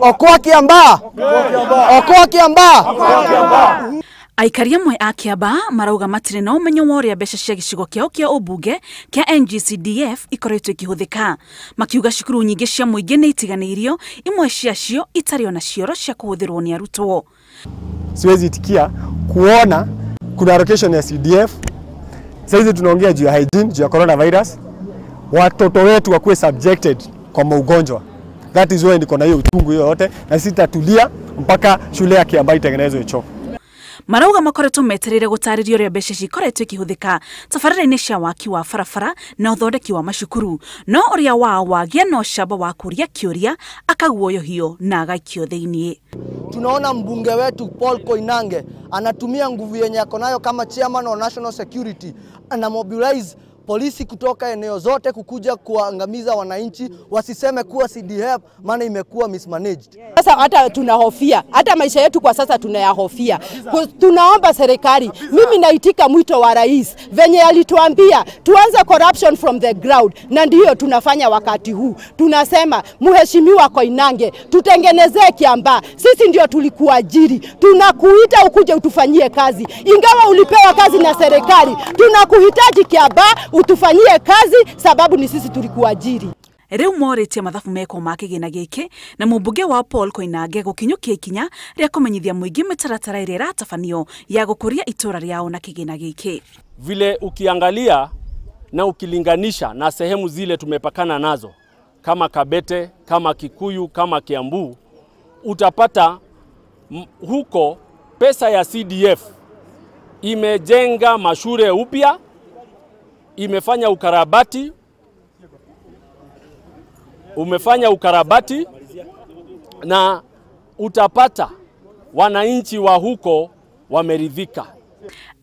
Okoa Kiambaa. Okoa Kiambaa. Aikari amwe a Kiambaa marauga matire na umenyo wa uria mbeca cia gicigo kiao kia umbunge kia NGCDF ikoretwo ikihuthika. Makiuga cukuru nyingi cia muingi ni itiganirio, imwe ciacio itari ona cioro cia kuhuthirwo ni arutwo. Siwezi itikia kuona kuna allocation ya CDF. Sasa tunaongea juu ya hygiene, juu ya coronavirus. Watoto wetu wakuwe subjected kwa maugonjwa. That is why niko na hiyo utungu hiyo yote, na sitatulia mpaka shule ya Kiambaa itengenezwe choo. Marauga makoretwo metereire gutaririo ria mbeca ikoretwo ikihuthika tabarĩra-inĩ cia waki wa barabara na uthondeki wa macukuru, no uria wao wagia no shamba wa kuria ciuria akaguoyohio na agaikio thĩinĩ. Tunaona mbunge wetu Paul Koinange anatumia nguvu yenye ako nayo kama chairman wa national security, ana mobilize polisi kutoka eneo zote kukuja kuangamiza wananchi, wasiseme kuwa CDF maana imekuwa mismanaged. Sasa hata tunahofia, hata maisha yetu kwa sasa tunayahofia. Tunaomba serikali, mimi naitika mwito wa rais venye alituambia tuanze corruption from the ground, na ndiyo tunafanya wakati huu. Tunasema mheshimiwa Koinange, tutengenezee Kiambaa. Sisi ndio tulikuajiri, tunakuita ukuje utufanyie kazi. Ingawa ulipewa kazi na serikali, tunakuhitaji Kiambaa utufanyie kazi sababu ni sisi tulikuajiri. Riu moretie mathabu meko ma kigina giki na mumbunge wa Paul Koinange gukinyukia ikinya ria kumenyithia muingi mitaratara iria iratabanio ya gukuria itura riao na kigina giki. Vile ukiangalia na ukilinganisha na sehemu zile tumepakana nazo kama Kabete, kama Kikuyu, kama Kiambu, utapata huko pesa ya CDF imejenga mashule upya, imefanya ukarabati na utapata wananchi wa huko wameridhika.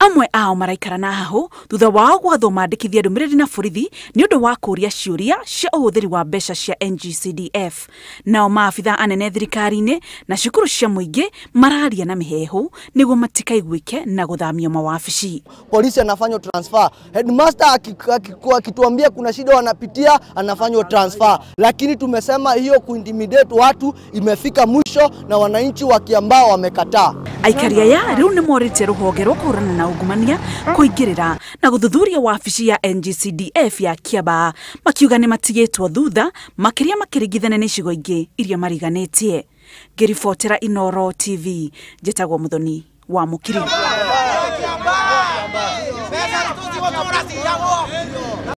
Amwe ao maraikara na hahu thutha wao gwatho mandikithia ndumiriri na borithi ni undu wa kuuria ciuria cia uhuthiri wa mbeca cia NGCDF. Nao maafitha anene thirikari-ini na cukuru cia muingi mararia na mihehu niguo matikaiguike na guthamio mawabici. Polisi anafanywa transfer, headmaster akituambia kuna shida wanapitia anafanywa transfer, lakini tumesema hiyo kuintimidate watu imefika mwisho na wananchi wa Kiambaa wamekataa. Aikari aya riu ni morite ruhonge rwa kurana na ungumania kuingirira na guthuthuria wabici ya NGCDF ya Kiambaa, makiuga ni matigitwo thutha makiria makirigithane ni cigo ingi iria mariganetie. Ngiribotera Inoro TV, njitagwo Muthoni wa Mukiri.